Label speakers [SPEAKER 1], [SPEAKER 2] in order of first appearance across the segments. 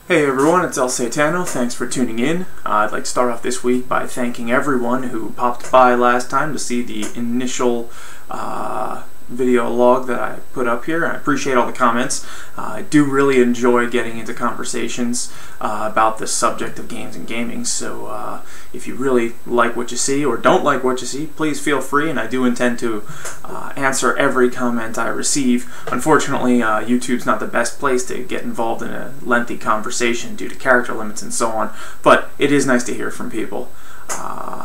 [SPEAKER 1] Hey everyone, it's Satanno. Thanks for tuning in. I'd like to start off this week by thanking everyone who popped by last time to see the initial video log that I put up here. I appreciate all the comments. I do really enjoy getting into conversations about the subject of games and gaming, so if you really like what you see or don't like what you see, please feel free, and I do intend to answer every comment I receive. Unfortunately, YouTube's not the best place to get involved in a lengthy conversation due to character limits and so on, but it is nice to hear from people.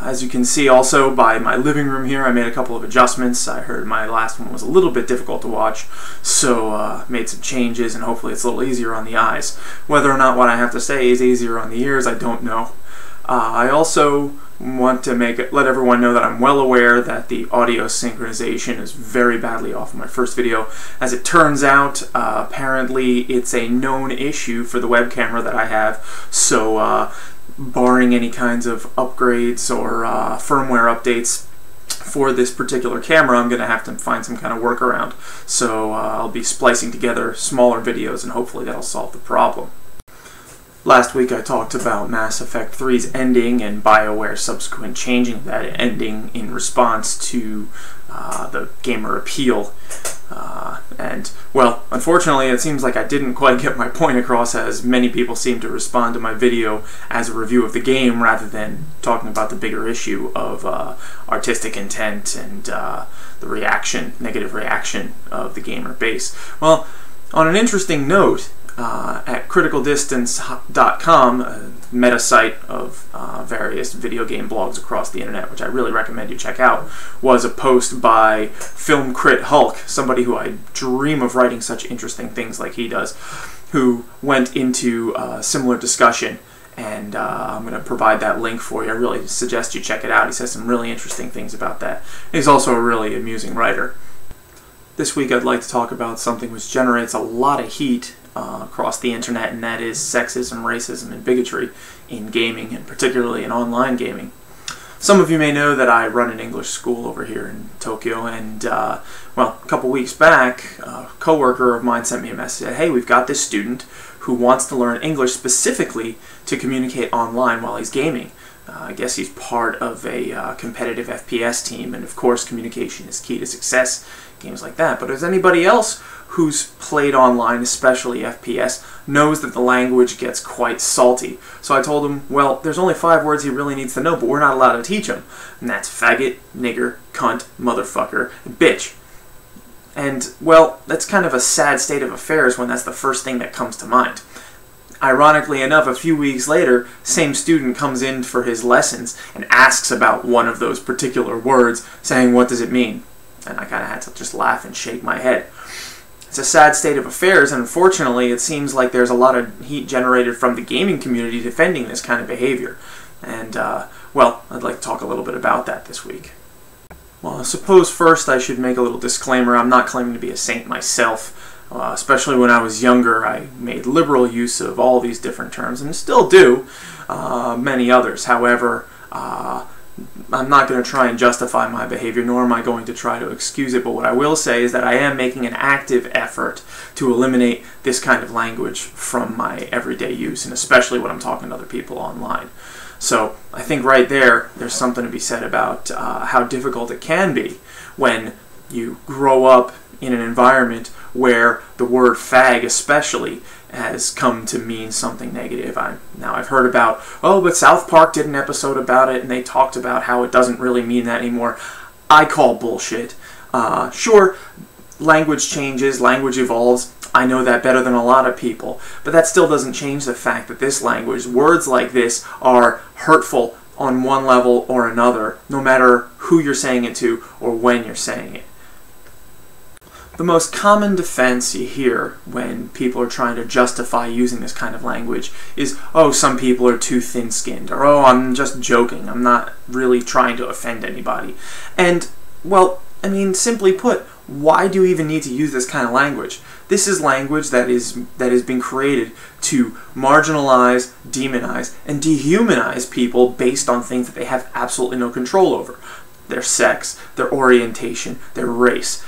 [SPEAKER 1] As you can see also by my living room here, I made a couple of adjustments. I heard my last one was a little bit difficult to watch, so made some changes, and hopefully it's a little easier on the eyes. Whether or not what I have to say is easier on the ears, I don't know. I also want to let everyone know that I'm well aware that the audio synchronization is very badly off in my first video. As it turns out, apparently it's a known issue for the web camera that I have, so barring any kinds of upgrades or firmware updates for this particular camera, I'm going to have to find some kind of workaround. So I'll be splicing together smaller videos, and hopefully that'll solve the problem. Last week I talked about Mass Effect 3's ending and BioWare's subsequent changing of that ending in response to the gamer appeal. And, well, unfortunately it seems like I didn't quite get my point across, as many people seem to respond to my video as a review of the game rather than talking about the bigger issue of artistic intent and the negative reaction of the gamer base. Well, on an interesting note, at criticaldistance.com, a meta site of various video game blogs across the internet, which I really recommend you check out, was a post by Film Crit Hulk, somebody who I dream of writing such interesting things like he does, who went into a similar discussion, and I'm going to provide that link for you. I really suggest you check it out. He says some really interesting things about that. He's also a really amusing writer. This week I'd like to talk about something which generates a lot of heat across the internet, and that is sexism, racism, and bigotry in gaming, and particularly in online gaming. Some of you may know that I run an English school over here in Tokyo, and well, a couple weeks back, a coworker of mine sent me a message that, hey, we've got this student who wants to learn English specifically to communicate online while he's gaming. I guess he's part of a competitive FPS team, and of course communication is key to success in games like that. But is anybody else who's played online, especially FPS, knows that the language gets quite salty? So I told him, well, there's only 5 words he really needs to know, but we're not allowed to teach him. And that's faggot, nigger, cunt, motherfucker, and bitch. And, well, that's kind of a sad state of affairs when that's the first thing that comes to mind. Ironically enough, a few weeks later, same student comes in for his lessons and asks about one of those particular words, saying, what does it mean? And I kind of had to just laugh and shake my head. It's a sad state of affairs, and unfortunately it seems like there's a lot of heat generated from the gaming community defending this kind of behavior. And, well, I'd like to talk a little bit about that this week. Well, I suppose first I should make a little disclaimer. I'm not claiming to be a saint myself. Especially when I was younger, I made liberal use of all these different terms, and still do, many others. However, I'm not going to try and justify my behavior, nor am I going to try to excuse it, but what I will say is that I am making an active effort to eliminate this kind of language from my everyday use, and especially when I'm talking to other people online. So I think right there's something to be said about how difficult it can be when you grow up in an environment where the word fag especially has come to mean something negative. Now I've heard about, oh, but South Park did an episode about it and they talked about how it doesn't really mean that anymore. I call bullshit. Sure, language changes, language evolves. I know that better than a lot of people, but that still doesn't change the fact that this language, words like this, are hurtful on one level or another, no matter who you're saying it to or when you're saying it. The most common defense you hear when people are trying to justify using this kind of language is, oh, some people are too thin-skinned, or, oh, I'm just joking, I'm not really trying to offend anybody. And, well, I mean, simply put, why do you even need to use this kind of language? This is language that has been created to marginalize, demonize, and dehumanize people based on things that they have absolutely no control over. Their sex, their orientation, their race.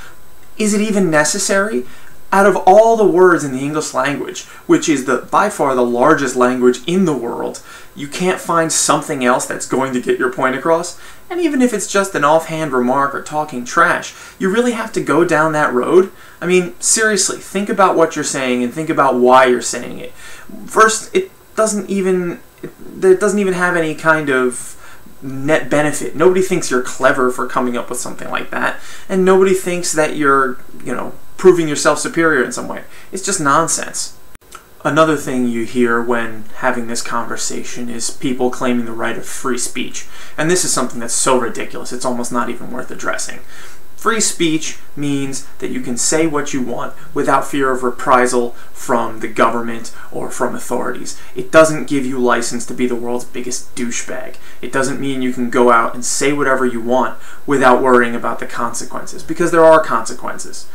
[SPEAKER 1] Is it even necessary? Out of all the words in the English language, which is by far the largest language in the world, you can't find something else that's going to get your point across? And even if it's just an offhand remark or talking trash, you really have to go down that road? I mean, seriously, think about what you're saying and think about why you're saying it. First, it doesn't even have any kind of net benefit. Nobody thinks you're clever for coming up with something like that, and nobody thinks that you're, proving yourself superior in some way. It's just nonsense. Another thing you hear when having this conversation is people claiming the right of free speech. And this is something that's so ridiculous, it's almost not even worth addressing. Free speech means that you can say what you want without fear of reprisal from the government or from authorities. It doesn't give you license to be the world's biggest douchebag. It doesn't mean you can go out and say whatever you want without worrying about the consequences, because there are consequences.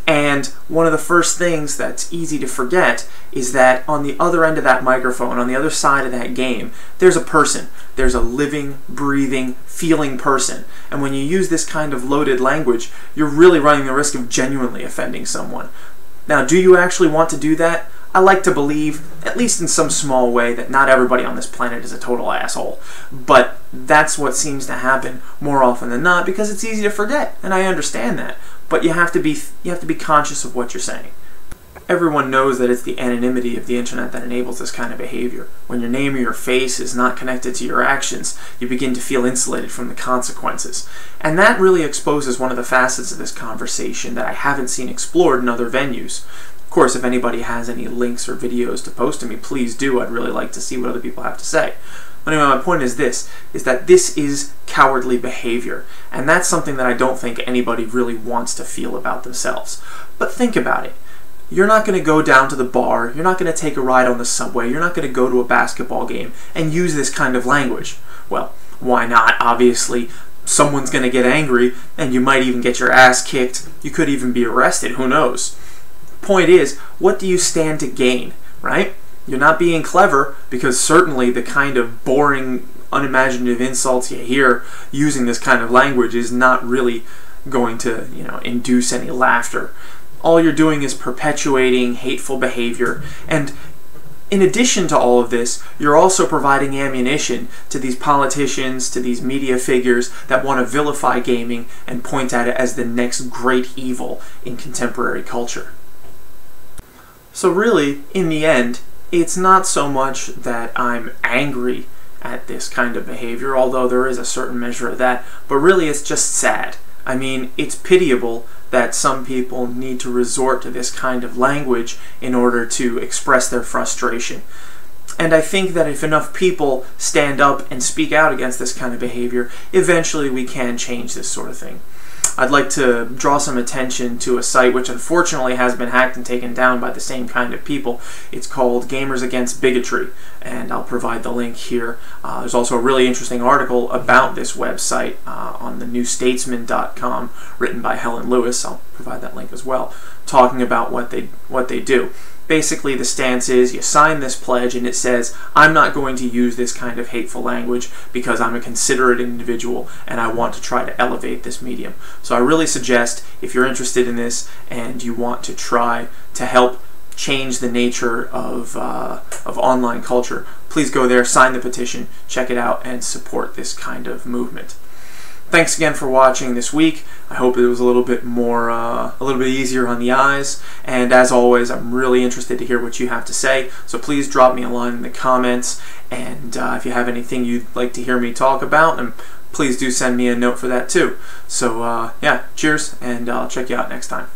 [SPEAKER 1] And one of the first things that's easy to forget is that on the other end of that microphone, on the other side of that game, there's a person. There's a living, breathing, feeling person. And when you use this kind of loaded language, you're really running the risk of genuinely offending someone. Now, do you actually want to do that? I like to believe, at least in some small way, that not everybody on this planet is a total asshole. But that's what seems to happen more often than not, because it's easy to forget, and I understand that. But you have to be conscious of what you're saying. Everyone knows that it's the anonymity of the internet that enables this kind of behavior. When your name or your face is not connected to your actions, you begin to feel insulated from the consequences. And that really exposes one of the facets of this conversation that I haven't seen explored in other venues. Of course, if anybody has any links or videos to post to me, please do. I'd really like to see what other people have to say. But anyway, my point is that this is cowardly behavior. And that's something that I don't think anybody really wants to feel about themselves. But think about it. You're not going to go down to the bar, you're not going to take a ride on the subway, you're not going to go to a basketball game and use this kind of language. Well, why not? Obviously, someone's going to get angry, and you might even get your ass kicked. You could even be arrested, who knows? Point is, what do you stand to gain, right? You're not being clever, because certainly the kind of boring, unimaginative insults you hear using this kind of language is not really going to, induce any laughter. All you're doing is perpetuating hateful behavior, and in addition to all of this, you're also providing ammunition to these politicians, to these media figures that want to vilify gaming and point at it as the next great evil in contemporary culture. So really, in the end, it's not so much that I'm angry at this kind of behavior, although there is a certain measure of that, but really it's just sad. I mean, it's pitiable that some people need to resort to this kind of language in order to express their frustration. And I think that if enough people stand up and speak out against this kind of behavior, eventually we can change this sort of thing. I'd like to draw some attention to a site which unfortunately has been hacked and taken down by the same kind of people. It's called Gamers Against Bigotry, and I'll provide the link here. There's also a really interesting article about this website on thenewstatesman.com written by Helen Lewis. I'll provide that link as well, talking about what they do. Basically, the stance is you sign this pledge and it says, I'm not going to use this kind of hateful language because I'm a considerate individual and I want to try to elevate this medium. So I really suggest, if you're interested in this and you want to try to help change the nature of online culture, please go there, sign the petition, check it out, and support this kind of movement. Thanks again for watching this week. I hope it was a little bit easier on the eyes. And as always, I'm really interested to hear what you have to say. So please drop me a line in the comments. And if you have anything you'd like to hear me talk about, and please do send me a note for that too. So yeah, cheers, and I'll check you out next time.